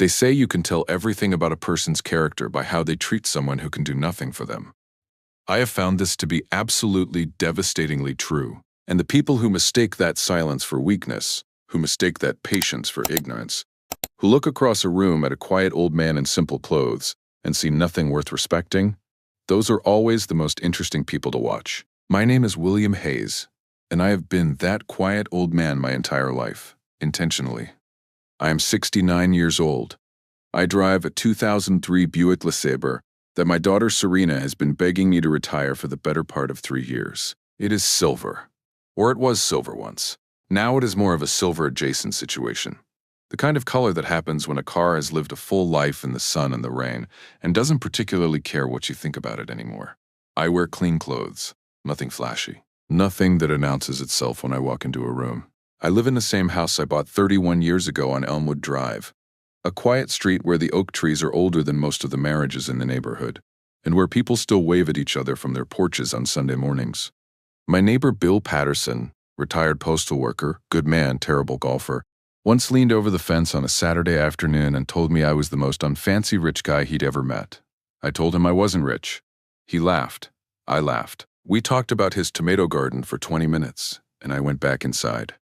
They say you can tell everything about a person's character by how they treat someone who can do nothing for them. I have found this to be absolutely devastatingly true, and the people who mistake that silence for weakness, who mistake that patience for ignorance, who look across a room at a quiet old man in simple clothes and see nothing worth respecting, those are always the most interesting people to watch. My name is William Hayes, and I have been that quiet old man my entire life, intentionally. I am 69 years old. I drive a 2003 Buick LeSabre that my daughter Serena has been begging me to retire for the better part of 3 years. It is silver. Or it was silver once. Now it is more of a silver-adjacent situation. The kind of color that happens when a car has lived a full life in the sun and the rain and doesn't particularly care what you think about it anymore. I wear clean clothes, nothing flashy, nothing that announces itself when I walk into a room. I live in the same house I bought 31 years ago on Elmwood Drive, a quiet street where the oak trees are older than most of the marriages in the neighborhood, and where people still wave at each other from their porches on Sunday mornings. My neighbor Bill Patterson, retired postal worker, good man, terrible golfer, once leaned over the fence on a Saturday afternoon and told me I was the most unfancy rich guy he'd ever met. I told him I wasn't rich. He laughed. I laughed. We talked about his tomato garden for 20 minutes, and I went back inside.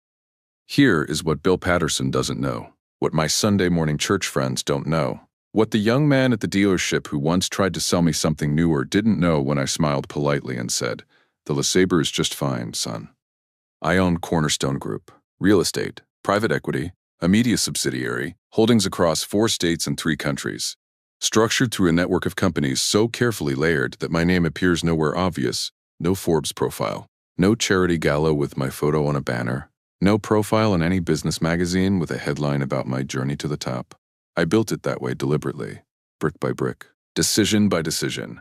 Here is what Bill Patterson doesn't know, what my Sunday morning church friends don't know, what the young man at the dealership who once tried to sell me something newer didn't know when I smiled politely and said, "The LeSabre is just fine, son." I own Cornerstone Group, real estate, private equity, a media subsidiary, holdings across 4 states and 3 countries, structured through a network of companies so carefully layered that my name appears nowhere obvious, no Forbes profile, no charity gala with my photo on a banner, no profile in any business magazine with a headline about my journey to the top. I built it that way deliberately, brick by brick, decision by decision,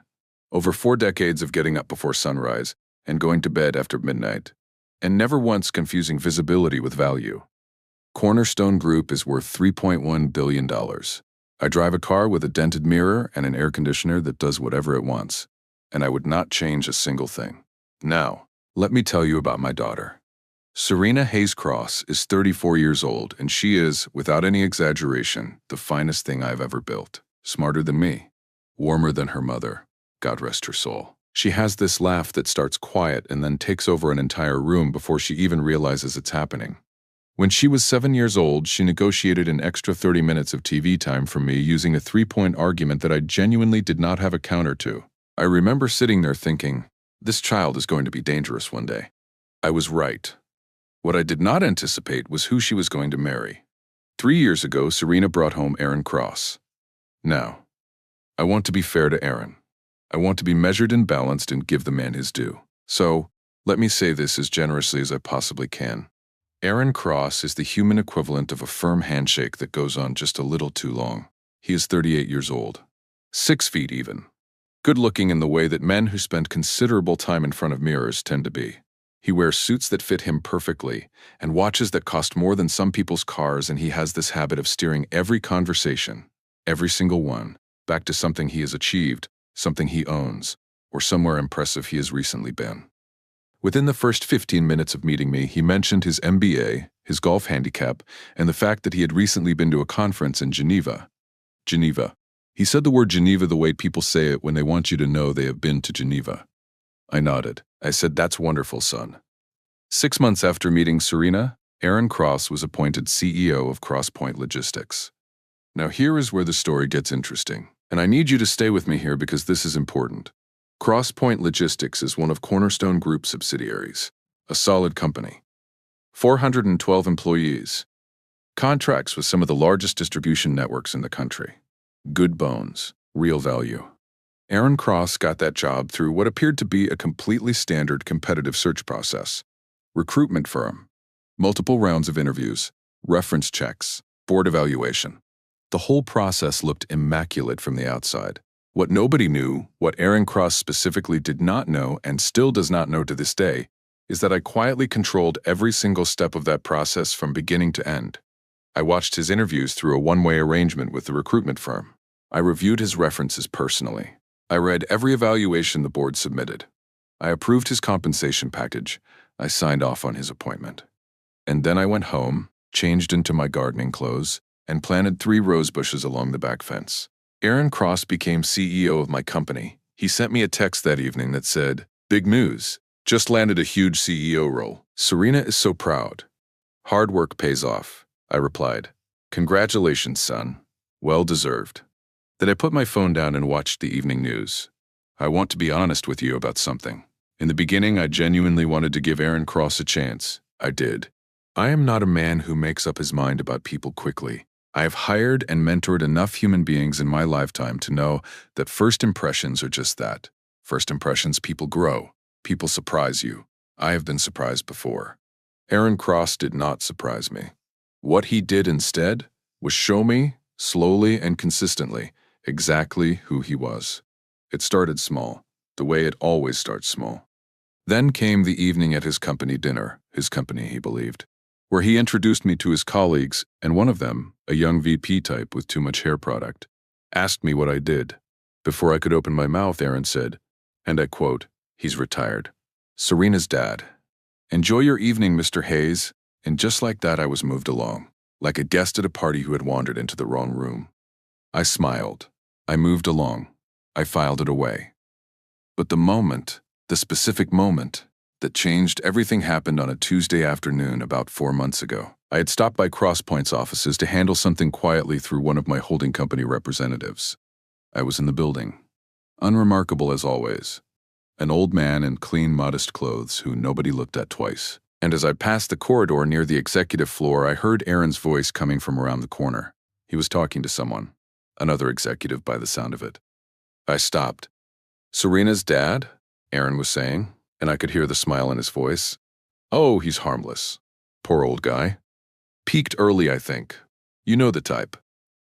over 4 decades of getting up before sunrise and going to bed after midnight, and never once confusing visibility with value. Cornerstone Group is worth $3.1 billion. I drive a car with a dented mirror and an air conditioner that does whatever it wants, and I would not change a single thing. Now, let me tell you about my daughter. Serena Hayes Cross is 34 years old, and she is, without any exaggeration, the finest thing I've ever built. Smarter than me, warmer than her mother, God rest her soul. She has this laugh that starts quiet and then takes over an entire room before she even realizes it's happening. When she was 7 years old, she negotiated an extra 30 minutes of TV time from me using a 3-point argument that I genuinely did not have a counter to. I remember sitting there thinking, this child is going to be dangerous one day. I was right. What I did not anticipate was who she was going to marry. 3 years ago, Serena brought home Aaron Cross. Now, I want to be fair to Aaron. I want to be measured and balanced and give the man his due. So, let me say this as generously as I possibly can. Aaron Cross is the human equivalent of a firm handshake that goes on just a little too long. He is 38 years old. 6 feet even. Good-looking in the way that men who spend considerable time in front of mirrors tend to be. He wears suits that fit him perfectly, and watches that cost more than some people's cars, and he has this habit of steering every conversation, every single one, back to something he has achieved, something he owns, or somewhere impressive he has recently been. Within the first 15 minutes of meeting me, he mentioned his MBA, his golf handicap, and the fact that he had recently been to a conference in Geneva. Geneva. He said the word Geneva the way people say it when they want you to know they have been to Geneva. I nodded. I said, "That's wonderful, son." 6 months after meeting Serena, Aaron Cross was appointed CEO of CrossPoint Logistics. Now here is where the story gets interesting, and I need you to stay with me here because this is important. CrossPoint Logistics is one of Cornerstone Group's subsidiaries, a solid company. 412 employees. Contracts with some of the largest distribution networks in the country. Good bones, real value. Aaron Cross got that job through what appeared to be a completely standard competitive search process. Recruitment firm, multiple rounds of interviews, reference checks, board evaluation. The whole process looked immaculate from the outside. What nobody knew, what Aaron Cross specifically did not know and still does not know to this day, is that I quietly controlled every single step of that process from beginning to end. I watched his interviews through a one-way arrangement with the recruitment firm. I reviewed his references personally. I read every evaluation the board submitted. I approved his compensation package. I signed off on his appointment. And then I went home, changed into my gardening clothes, and planted 3 rose bushes along the back fence. Aaron Cross became CEO of my company. He sent me a text that evening that said, "Big news. Just landed a huge CEO role. Serena is so proud. Hard work pays off." I replied, "Congratulations, son. Well deserved." Then I put my phone down and watched the evening news. I want to be honest with you about something. In the beginning, I genuinely wanted to give Aaron Cross a chance. I did. I am not a man who makes up his mind about people quickly. I have hired and mentored enough human beings in my lifetime to know that first impressions are just that. First impressions, people grow. People surprise you. I have been surprised before. Aaron Cross did not surprise me. What he did instead was show me, slowly and consistently, exactly who he was. It started small, the way it always starts small. Then came the evening at his company dinner, his company, he believed, where he introduced me to his colleagues, and one of them, a young VP type with too much hair product, asked me what I did. Before I could open my mouth, Aaron said, and I quote, "He's retired. Serena's dad. Enjoy your evening, Mr. Hayes." And just like that, I was moved along, like a guest at a party who had wandered into the wrong room. I smiled. I moved along. I filed it away. But the specific moment, that changed everything happened on a Tuesday afternoon about 4 months ago. I had stopped by CrossPoint's offices to handle something quietly through one of my holding company representatives. I was in the building. Unremarkable as always. An old man in clean, modest clothes who nobody looked at twice. And as I passed the corridor near the executive floor, I heard Aaron's voice coming from around the corner. He was talking to someone, another executive by the sound of it. I stopped. "Serena's dad?" Aaron was saying, and I could hear the smile in his voice. "Oh, he's harmless. Poor old guy. Peaked early, I think. You know the type.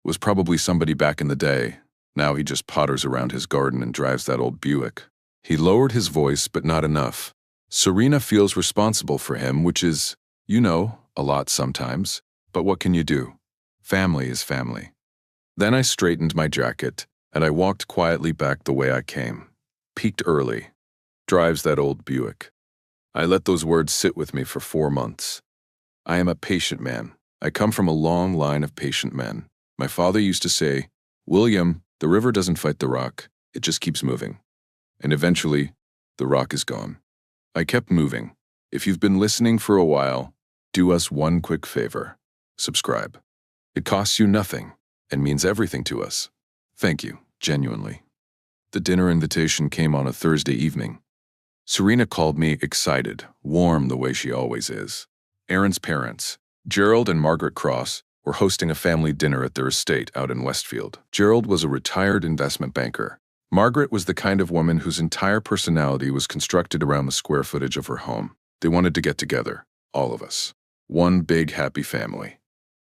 Was probably somebody back in the day. Now he just potters around his garden and drives that old Buick." He lowered his voice, but not enough. "Serena feels responsible for him, which is, a lot sometimes. But what can you do? Family is family." Then I straightened my jacket, and I walked quietly back the way I came. Peaked early. Drives that old Buick. I let those words sit with me for 4 months. I am a patient man. I come from a long line of patient men. My father used to say, "William, the river doesn't fight the rock. It just keeps moving." And eventually, the rock is gone. I kept moving. If you've been listening for a while, do us one quick favor. Subscribe. It costs you nothing and means everything to us. Thank you, genuinely. The dinner invitation came on a Thursday evening. Serena called me excited, warm the way she always is. Aaron's parents, Gerald and Margaret Cross, were hosting a family dinner at their estate out in Westfield. Gerald was a retired investment banker. Margaret was the kind of woman whose entire personality was constructed around the square footage of her home. They wanted to get together, all of us. One big happy family.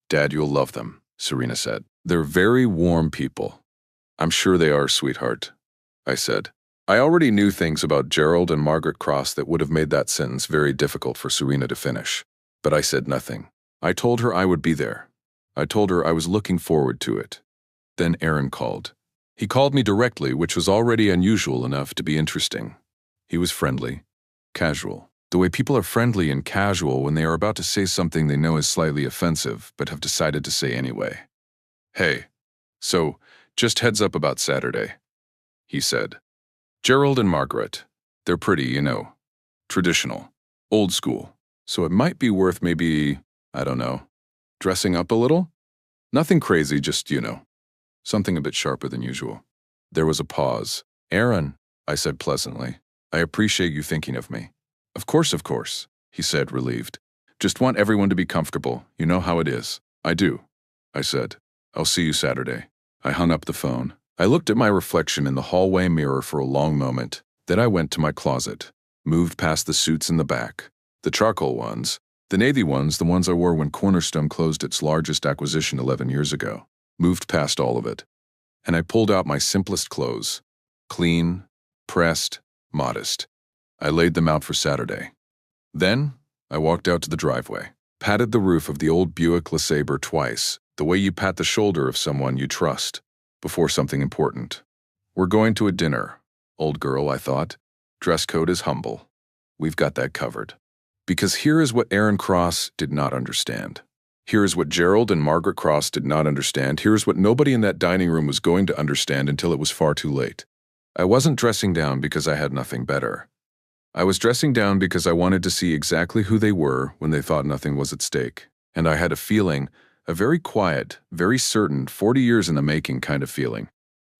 "Dad, you'll love them," Serena said. "They're very warm people." "I'm sure they are, sweetheart," I said. I already knew things about Gerald and Margaret Cross that would have made that sentence very difficult for Serena to finish. But I said nothing. I told her I would be there. I told her I was looking forward to it. Then Aaron called. He called me directly, which was already unusual enough to be interesting. He was friendly, casual. The way people are friendly and casual when they are about to say something they know is slightly offensive, but have decided to say anyway. "Hey, so, just heads up about Saturday," he said. "Gerald and Margaret, they're pretty, traditional, old school, so it might be worth maybe, I don't know, dressing up a little? Nothing crazy, just, something a bit sharper than usual." There was a pause. "Aaron," I said pleasantly, "I appreciate you thinking of me." Of course," he said, relieved. "Just want everyone to be comfortable. You know how it is." "I do," I said. "I'll see you Saturday." I hung up the phone. I looked at my reflection in the hallway mirror for a long moment. Then I went to my closet, moved past the suits in the back, the charcoal ones, the navy ones, the ones I wore when Cornerstone closed its largest acquisition 11 years ago. Moved past all of it. And I pulled out my simplest clothes. Clean, pressed, modest. I laid them out for Saturday. Then, I walked out to the driveway, patted the roof of the old Buick LeSabre twice, the way you pat the shoulder of someone you trust, before something important. "We're going to a dinner, old girl," I thought. "Dress code is humble. We've got that covered." Because here is what Aaron Cross did not understand. Here's what Gerald and Margaret Cross did not understand. Here's what nobody in that dining room was going to understand until it was far too late. I wasn't dressing down because I had nothing better. I was dressing down because I wanted to see exactly who they were when they thought nothing was at stake. And I had a feeling, a very quiet, very certain, 40 years in the making kind of feeling,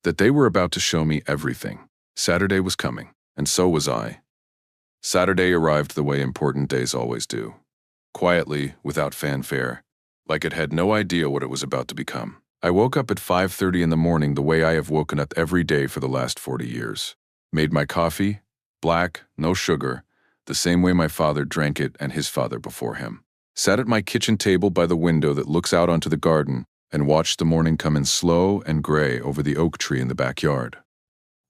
that they were about to show me everything. Saturday was coming, and so was I. Saturday arrived the way important days always do. Quietly, without fanfare, like it had no idea what it was about to become. I woke up at 5:30 in the morning the way I have woken up every day for the last 40 years. Made my coffee, black, no sugar, the same way my father drank it and his father before him. Sat at my kitchen table by the window that looks out onto the garden and watched the morning come in slow and gray over the oak tree in the backyard.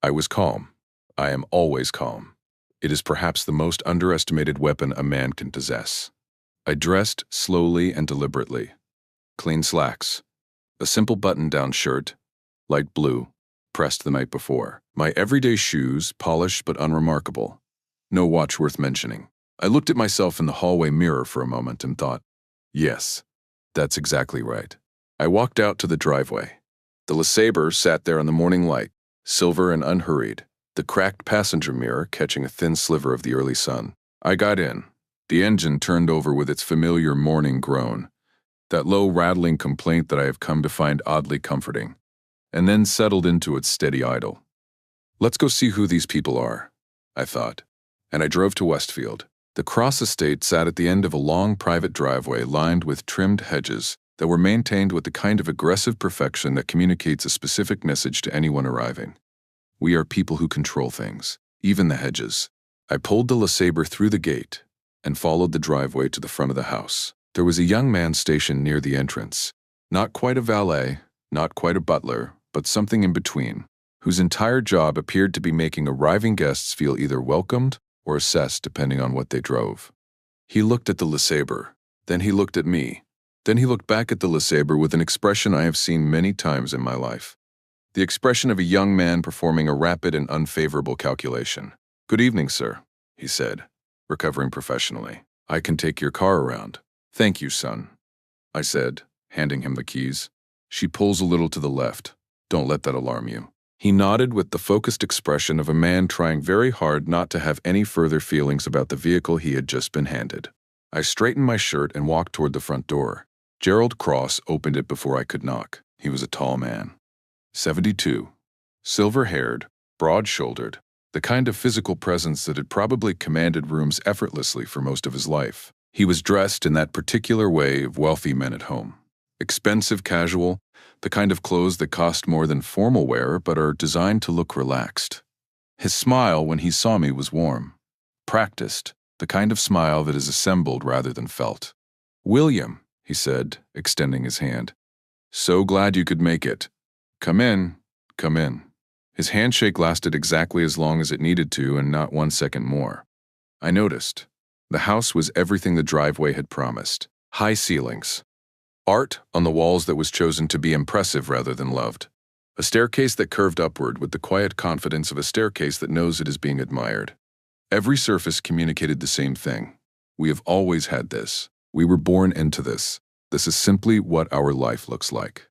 I was calm. I am always calm. It is perhaps the most underestimated weapon a man can possess. I dressed slowly and deliberately. Clean slacks. A simple button-down shirt, light blue, pressed the night before. My everyday shoes, polished but unremarkable. No watch worth mentioning. I looked at myself in the hallway mirror for a moment and thought, yes, that's exactly right. I walked out to the driveway. The LeSabre sat there in the morning light, silver and unhurried, the cracked passenger mirror catching a thin sliver of the early sun. I got in. The engine turned over with its familiar morning groan, that low rattling complaint that I have come to find oddly comforting, and then settled into its steady idle. Let's go see who these people are, I thought, and I drove to Westfield. The Cross estate sat at the end of a long private driveway lined with trimmed hedges that were maintained with the kind of aggressive perfection that communicates a specific message to anyone arriving. We are people who control things, even the hedges. I pulled the LeSabre through the gate and followed the driveway to the front of the house. There was a young man stationed near the entrance, not quite a valet, not quite a butler, but something in between, whose entire job appeared to be making arriving guests feel either welcomed or assessed depending on what they drove. He looked at the LeSabre, then he looked at me, then he looked back at the LeSabre with an expression I have seen many times in my life. The expression of a young man performing a rapid and unfavorable calculation. "Good evening, sir," he said, recovering professionally. "I can take your car around." "Thank you, son," I said, handing him the keys. "She pulls a little to the left. Don't let that alarm you." He nodded with the focused expression of a man trying very hard not to have any further feelings about the vehicle he had just been handed. I straightened my shirt and walked toward the front door. Gerald Cross opened it before I could knock. He was a tall man. 72. Silver-haired, broad-shouldered, the kind of physical presence that had probably commanded rooms effortlessly for most of his life. He was dressed in that particular way of wealthy men at home. Expensive casual, the kind of clothes that cost more than formal wear but are designed to look relaxed. His smile when he saw me was warm, practiced, the kind of smile that is assembled rather than felt. "William," he said, extending his hand. "So glad you could make it. Come in, come in." His handshake lasted exactly as long as it needed to and not 1 second more. I noticed. The house was everything the driveway had promised. High ceilings. Art on the walls that was chosen to be impressive rather than loved. A staircase that curved upward with the quiet confidence of a staircase that knows it is being admired. Every surface communicated the same thing. We have always had this. We were born into this. This is simply what our life looks like.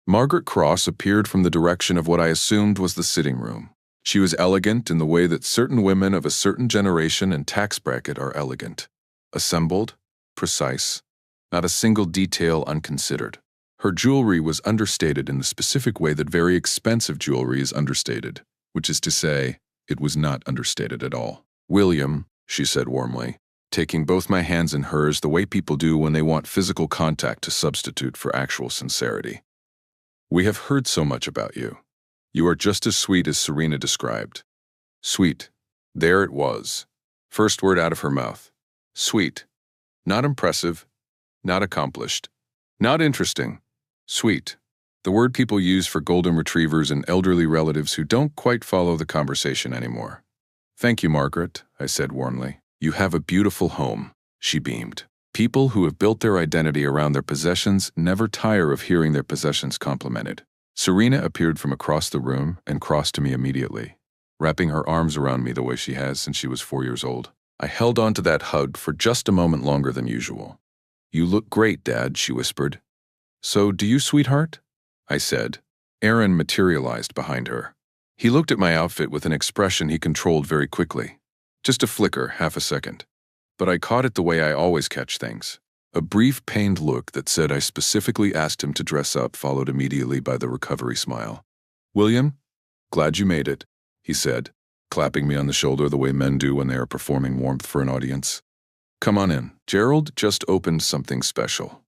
Margaret Cross appeared from the direction of what I assumed was the sitting room. She was elegant in the way that certain women of a certain generation and tax bracket are elegant. Assembled, precise, not a single detail unconsidered. Her jewelry was understated in the specific way that very expensive jewelry is understated, which is to say, it was not understated at all. "William," she said warmly, taking both my hands in hers the way people do when they want physical contact to substitute for actual sincerity. "We have heard so much about you. You are just as sweet as Serena described." Sweet. There it was. First word out of her mouth. Sweet. Not impressive. Not accomplished. Not interesting. Sweet. The word people use for golden retrievers and elderly relatives who don't quite follow the conversation anymore. "Thank you, Margaret," I said warmly. "You have a beautiful home," she beamed. People who have built their identity around their possessions never tire of hearing their possessions complimented. Serena appeared from across the room and crossed to me immediately, wrapping her arms around me the way she has since she was 4 years old. I held on to that hug for just a moment longer than usual. "You look great, Dad," she whispered. "So do you, sweetheart?" I said. Aaron materialized behind her. He looked at my outfit with an expression he controlled very quickly. Just a flicker, half a second. But I caught it the way I always catch things. A brief, pained look that said I specifically asked him to dress up, followed immediately by the recovery smile. "William, glad you made it," he said, clapping me on the shoulder the way men do when they are performing warmth for an audience. "Come on in. Gerald just opened something special."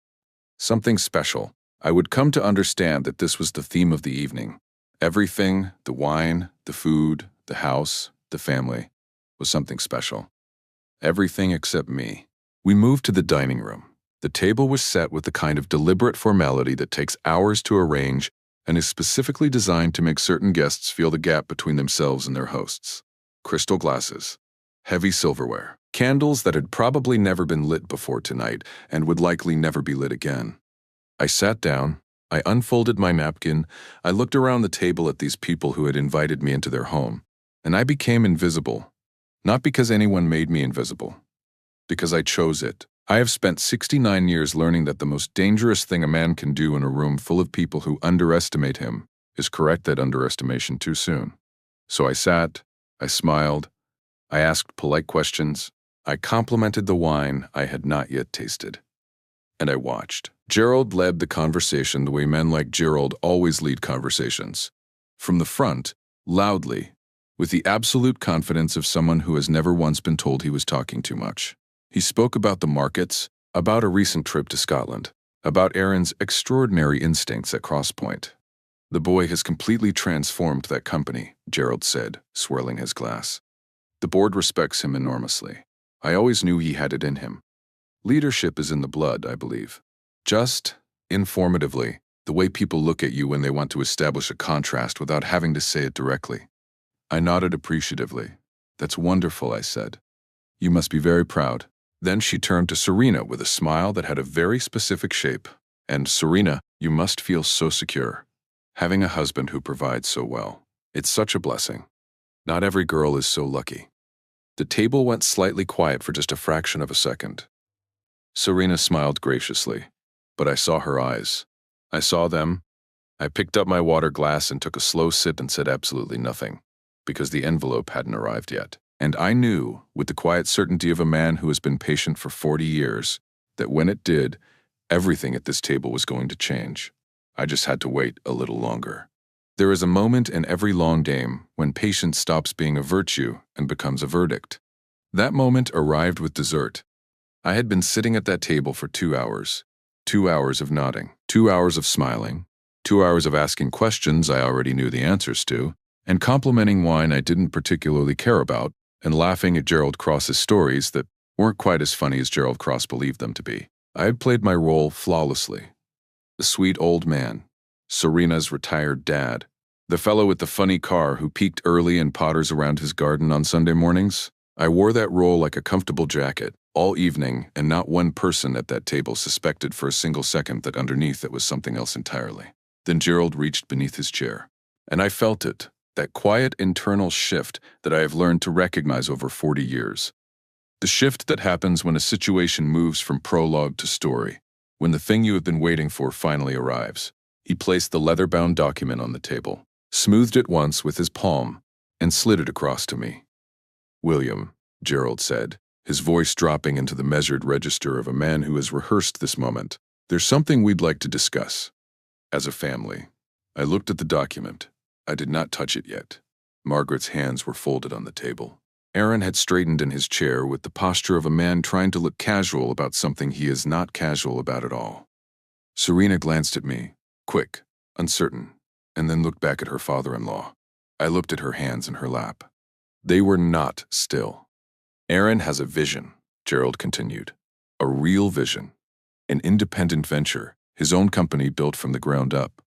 Something special. I would come to understand that this was the theme of the evening. Everything, the wine, the food, the house, the family, was something special. Everything except me. We moved to the dining room. The table was set with the kind of deliberate formality that takes hours to arrange and is specifically designed to make certain guests feel the gap between themselves and their hosts. Crystal glasses, heavy silverware, candles that had probably never been lit before tonight and would likely never be lit again. I sat down, I unfolded my napkin, I looked around the table at these people who had invited me into their home, and I became invisible. Not because anyone made me invisible, because I chose it. I have spent 69 years learning that the most dangerous thing a man can do in a room full of people who underestimate him is correct that underestimation too soon. So I sat, I smiled, I asked polite questions, I complimented the wine I had not yet tasted. And I watched. Gerald led the conversation the way men like Gerald always lead conversations. From the front, loudly, with the absolute confidence of someone who has never once been told he was talking too much. He spoke about the markets, about a recent trip to Scotland, about Aaron's extraordinary instincts at Crosspoint. "The boy has completely transformed that company," Gerald said, swirling his glass. "The board respects him enormously. I always knew he had it in him. Leadership is in the blood, I believe. Just, informatively, the way people look at you when they want to establish a contrast without having to say it directly." I nodded appreciatively. "That's wonderful," I said. "You must be very proud." Then she turned to Serena with a smile that had a very specific shape. "And Serena, you must feel so secure. Having a husband who provides so well. It's such a blessing. Not every girl is so lucky." The table went slightly quiet for just a fraction of a second. Serena smiled graciously, but I saw her eyes. I saw them. I picked up my water glass and took a slow sip and said absolutely nothing, because the envelope hadn't arrived yet. And I knew, with the quiet certainty of a man who has been patient for 40 years, that when it did, everything at this table was going to change. I just had to wait a little longer. There is a moment in every long game when patience stops being a virtue and becomes a verdict. That moment arrived with dessert. I had been sitting at that table for 2 hours. 2 hours of nodding, 2 hours of smiling, 2 hours of asking questions I already knew the answers to, and complimenting wine I didn't particularly care about, and laughing at Gerald Cross's stories that weren't quite as funny as Gerald Cross believed them to be. I had played my role flawlessly. The sweet old man, Serena's retired dad, the fellow with the funny car who peeked early and potters around his garden on Sunday mornings. I wore that role like a comfortable jacket all evening, and not one person at that table suspected for a single second that underneath it was something else entirely. Then Gerald reached beneath his chair, and I felt it. That quiet internal shift that I have learned to recognize over 40 years. The shift that happens when a situation moves from prologue to story, when the thing you have been waiting for finally arrives. He placed the leather-bound document on the table, smoothed it once with his palm, and slid it across to me. "William," Gerald said, his voice dropping into the measured register of a man who has rehearsed this moment, "there's something we'd like to discuss. As a family." I looked at the document. I did not touch it yet. Margaret's hands were folded on the table. Aaron had straightened in his chair with the posture of a man trying to look casual about something he is not casual about at all. Serena glanced at me, quick, uncertain, and then looked back at her father-in-law. I looked at her hands in her lap. They were not still. "Aaron has a vision," Gerald continued. "A real vision. An independent venture, his own company built from the ground up.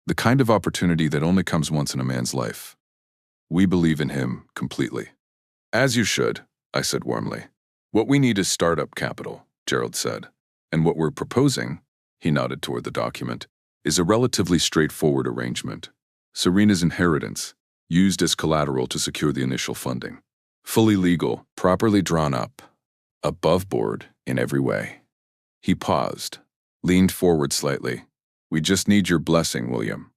The kind of opportunity that only comes once in a man's life. We believe in him completely." "As you should," I said warmly. "What we need is startup capital," Gerald said. "And what we're proposing," he nodded toward the document, "is a relatively straightforward arrangement. Serena's inheritance, used as collateral to secure the initial funding. Fully legal, properly drawn up, above board in every way." He paused, leaned forward slightly. "We just need your blessing, William."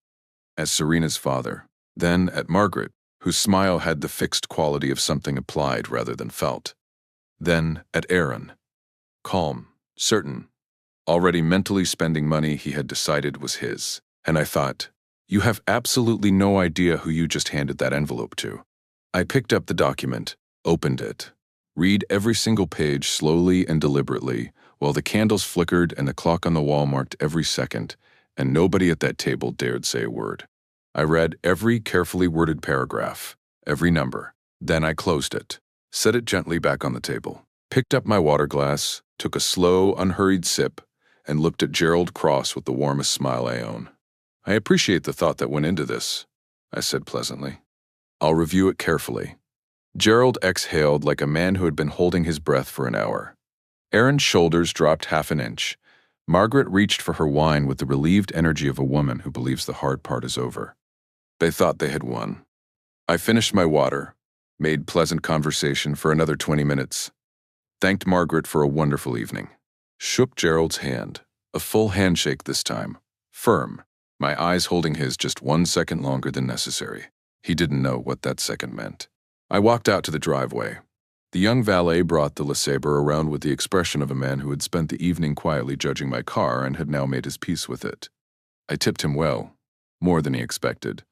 As Serena's father. Then at Margaret, whose smile had the fixed quality of something applied rather than felt. Then at Aaron. Calm, certain, already mentally spending money he had decided was his. And I thought, you have absolutely no idea who you just handed that envelope to. I picked up the document, opened it, read every single page slowly and deliberately, while the candles flickered and the clock on the wall marked every second, and nobody at that table dared say a word. I read every carefully worded paragraph, every number. Then I closed it, set it gently back on the table, picked up my water glass, took a slow, unhurried sip, and looked at Gerald Cross with the warmest smile I own. "I appreciate the thought that went into this," I said pleasantly. "I'll review it carefully." Gerald exhaled like a man who had been holding his breath for an hour. Aaron's shoulders dropped half an inch. Margaret reached for her wine with the relieved energy of a woman who believes the hard part is over. They thought they had won. I finished my water, made pleasant conversation for another 20 minutes, thanked Margaret for a wonderful evening, shook Gerald's hand, a full handshake this time, firm, my eyes holding his just 1 second longer than necessary. He didn't know what that second meant. I walked out to the driveway. The young valet brought the LeSabre around with the expression of a man who had spent the evening quietly judging my car and had now made his peace with it. I tipped him well, more than he expected,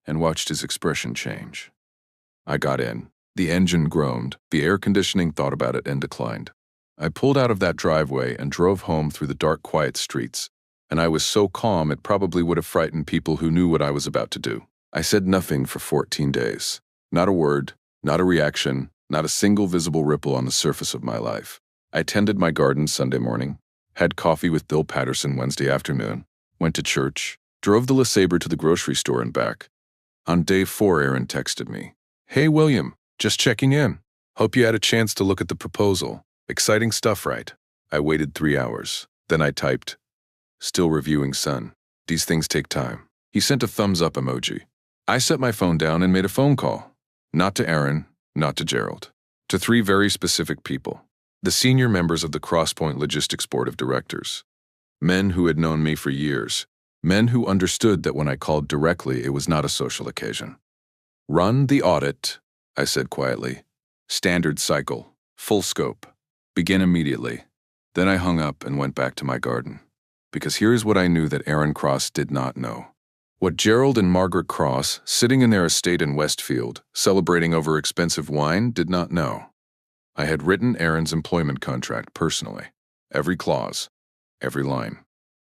and watched his expression change. I got in. The engine groaned, the air conditioning thought about it and declined. I pulled out of that driveway and drove home through the dark, quiet streets, and I was so calm it probably would have frightened people who knew what I was about to do. I said nothing for 14 days. Not a word, not a reaction, not a single visible ripple on the surface of my life. I tended my garden Sunday morning, had coffee with Bill Patterson Wednesday afternoon, went to church, drove the LeSabre to the grocery store and back. On day 4, Aaron texted me. "Hey, William, just checking in. Hope you had a chance to look at the proposal. Exciting stuff, right?" I waited 3 hours. Then I typed, "Still reviewing, son. These things take time." He sent a thumbs up emoji. I set my phone down and made a phone call. Not to Aaron, not to Gerald. To 3 very specific people. The senior members of the Crosspoint Logistics Board of Directors. Men who had known me for years. Men who understood that when I called directly, it was not a social occasion. "Run the audit," I said quietly. "Standard cycle, full scope. Begin immediately." Then I hung up and went back to my garden. Because here's what I knew that Aaron Cross did not know. What Gerald and Margaret Cross, sitting in their estate in Westfield, celebrating over expensive wine, did not know. I had written Aaron's employment contract personally. Every clause, every line.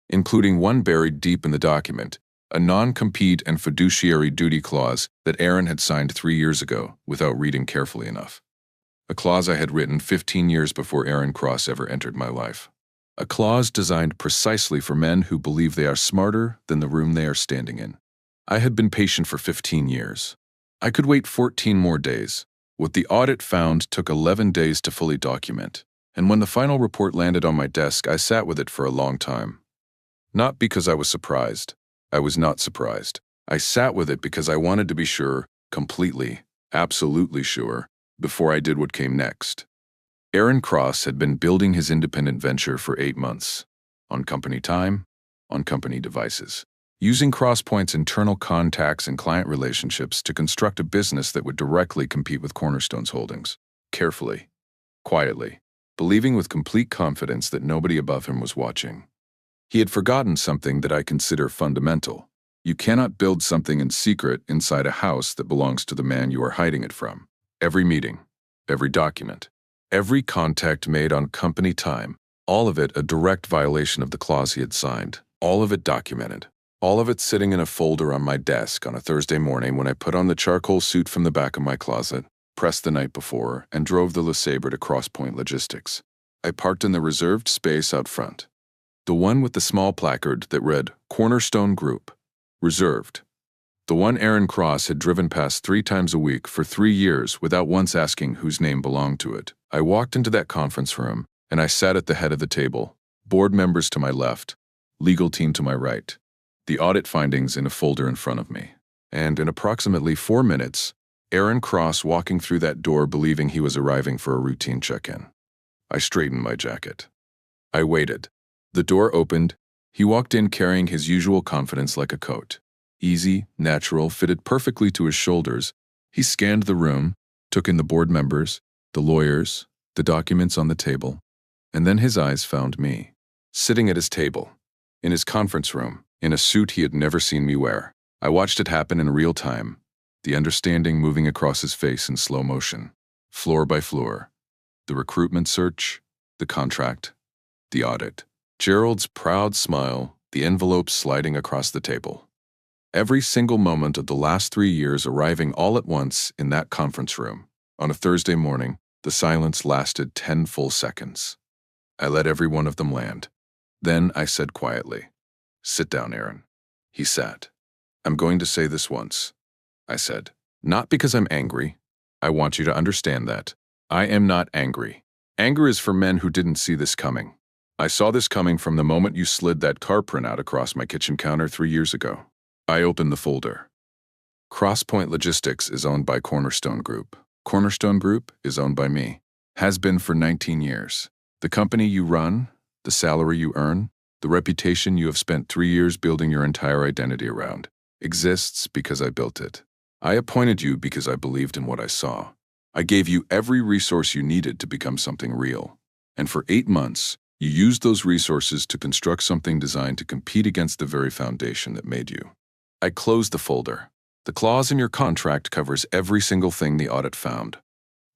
Including one buried deep in the document, a non-compete and fiduciary duty clause that Aaron had signed 3 years ago without reading carefully enough. A clause I had written 15 years before Aaron Cross ever entered my life. A clause designed precisely for men who believe they are smarter than the room they are standing in. I had been patient for 15 years. I could wait 14 more days. What the audit found took 11 days to fully document, and when the final report landed on my desk, I sat with it for a long time. Not because I was surprised. I was not surprised. I sat with it because I wanted to be sure, completely, absolutely sure, before I did what came next. Aaron Cross had been building his independent venture for 8 months. On company time, on company devices. Using Crosspoint's internal contacts and client relationships to construct a business that would directly compete with Cornerstone's holdings. Carefully, quietly, believing with complete confidence that nobody above him was watching. He had forgotten something that I consider fundamental. You cannot build something in secret inside a house that belongs to the man you are hiding it from. Every meeting, every document, every contact made on company time, all of it a direct violation of the clause he had signed, all of it documented, all of it sitting in a folder on my desk on a Thursday morning when I put on the charcoal suit from the back of my closet, pressed the night before, and drove the LeSabre to Crosspoint Logistics. I parked in the reserved space out front. The one with the small placard that read, Cornerstone Group, reserved. The one Aaron Cross had driven past 3 times a week for 3 years without once asking whose name belonged to it. I walked into that conference room, and I sat at the head of the table, board members to my left, legal team to my right, the audit findings in a folder in front of me. And in approximately 4 minutes, Aaron Cross walking through that door believing he was arriving for a routine check-in. I straightened my jacket. I waited. The door opened. He walked in carrying his usual confidence like a coat. Easy, natural, fitted perfectly to his shoulders. He scanned the room, took in the board members, the lawyers, the documents on the table, and then his eyes found me, sitting at his table, in his conference room, in a suit he had never seen me wear. I watched it happen in real time, the understanding moving across his face in slow motion, floor by floor. The recruitment search, the contract, the audit. Gerald's proud smile, the envelope sliding across the table. Every single moment of the last 3 years arriving all at once in that conference room. On a Thursday morning, the silence lasted 10 full seconds. I let every one of them land. Then I said quietly, "Sit down, Aaron." He sat. "I'm going to say this once," I said. "Not because I'm angry. I want you to understand that. I am not angry. Anger is for men who didn't see this coming. I saw this coming from the moment you slid that car printout across my kitchen counter 3 years ago." I opened the folder. Crosspoint Logistics is owned by Cornerstone Group. Cornerstone Group is owned by me. Has been for 19 years. The company you run, the salary you earn, the reputation you have spent 3 years building your entire identity around, exists because I built it. I appointed you because I believed in what I saw. I gave you every resource you needed to become something real. And for 8 months, you used those resources to construct something designed to compete against the very foundation that made you. I closed the folder. The clause in your contract covers every single thing the audit found.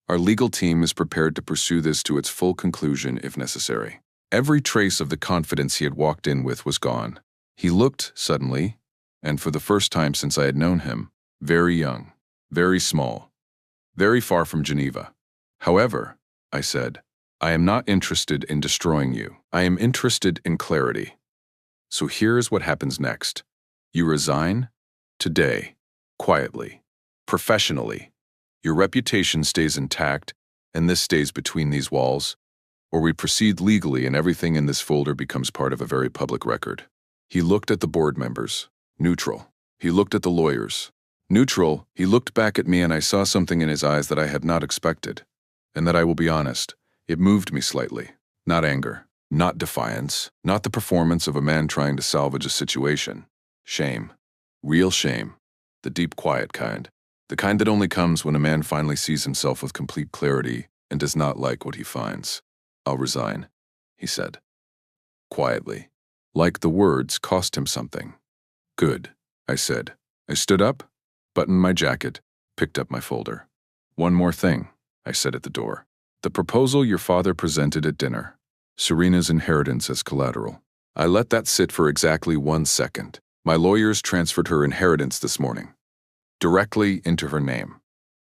Our legal team is prepared to pursue this to its full conclusion if necessary. Every trace of the confidence he had walked in with was gone. He looked, suddenly, and for the first time since I had known him, very young, very small, very far from Geneva. "However," I said, "I am not interested in destroying you. I am interested in clarity. So here's what happens next. You resign, today, quietly, professionally. Your reputation stays intact, and this stays between these walls, or we proceed legally and everything in this folder becomes part of a very public record." He looked at the board members, neutral. He looked at the lawyers, neutral. He looked back at me and I saw something in his eyes that I had not expected, and that I will be honest, it moved me slightly. Not anger, not defiance, not the performance of a man trying to salvage a situation. Shame. Real shame. The deep, quiet kind. The kind that only comes when a man finally sees himself with complete clarity and does not like what he finds. "I'll resign," he said. Quietly. Like the words cost him something. "Good," I said. I stood up, buttoned my jacket, picked up my folder. "One more thing," I said at the door. "The proposal your father presented at dinner. Serena's inheritance as collateral. I let that sit for exactly 1 second. My lawyers transferred her inheritance this morning. Directly into her name.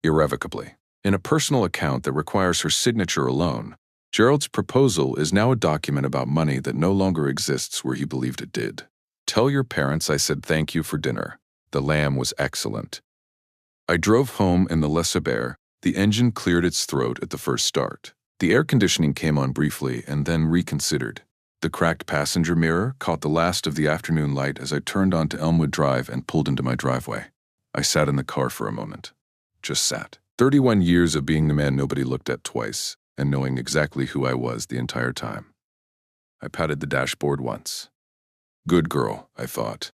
Irrevocably. In a personal account that requires her signature alone, Gerald's proposal is now a document about money that no longer exists where he believed it did. Tell your parents I said thank you for dinner. The lamb was excellent." I drove home in the Le Sabert. The engine cleared its throat at the first start. The air conditioning came on briefly and then reconsidered. The cracked passenger mirror caught the last of the afternoon light as I turned onto Elmwood Drive and pulled into my driveway. I sat in the car for a moment. Just sat. 31 years of being the man nobody looked at twice, and knowing exactly who I was the entire time. I patted the dashboard once. Good girl, I thought.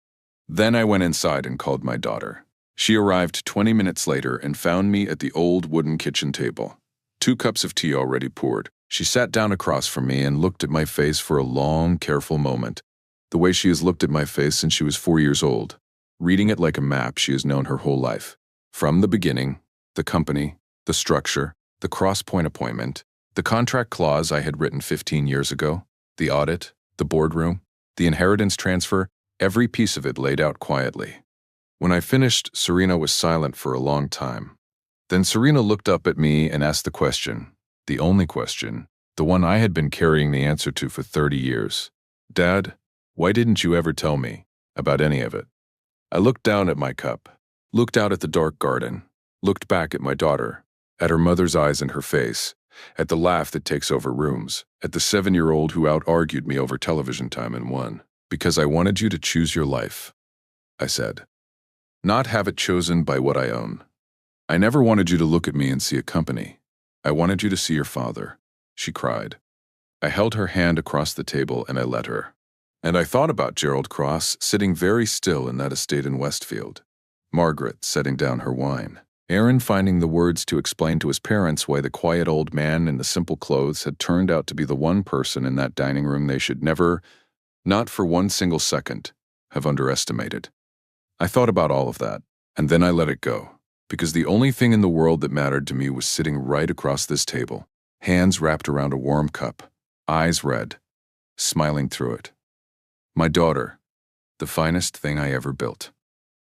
Then I went inside and called my daughter. She arrived 20 minutes later and found me at the old wooden kitchen table. 2 cups of tea already poured. She sat down across from me and looked at my face for a long, careful moment, the way she has looked at my face since she was 4 years old, reading it like a map she has known her whole life. From the beginning, the company, the structure, the Crosspoint appointment, the contract clause I had written 15 years ago, the audit, the boardroom, the inheritance transfer, every piece of it laid out quietly. When I finished, Serena was silent for a long time. Then Serena looked up at me and asked the question, the only question, the one I had been carrying the answer to for 30 years. "Dad, why didn't you ever tell me about any of it?" I looked down at my cup, looked out at the dark garden, looked back at my daughter, at her mother's eyes in her face, at the laugh that takes over rooms, at the 7-year-old who out-argued me over television time and won. "Because I wanted you to choose your life," I said. "Not have it chosen by what I own. I never wanted you to look at me and see a company. I wanted you to see your father." She cried. I held her hand across the table and I let her. And I thought about Gerald Cross sitting very still in that estate in Westfield. Margaret setting down her wine. Aaron finding the words to explain to his parents why the quiet old man in the simple clothes had turned out to be the one person in that dining room they should never, not for one single second, have underestimated. I thought about all of that, and then I let it go, because the only thing in the world that mattered to me was sitting right across this table, hands wrapped around a warm cup, eyes red, smiling through it. My daughter, the finest thing I ever built.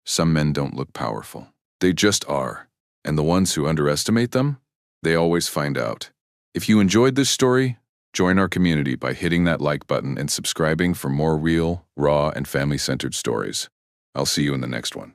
Some men don't look powerful. They just are. And the ones who underestimate them, they always find out. If you enjoyed this story, join our community by hitting that like button and subscribing for more real, raw, and family-centered stories. I'll see you in the next one.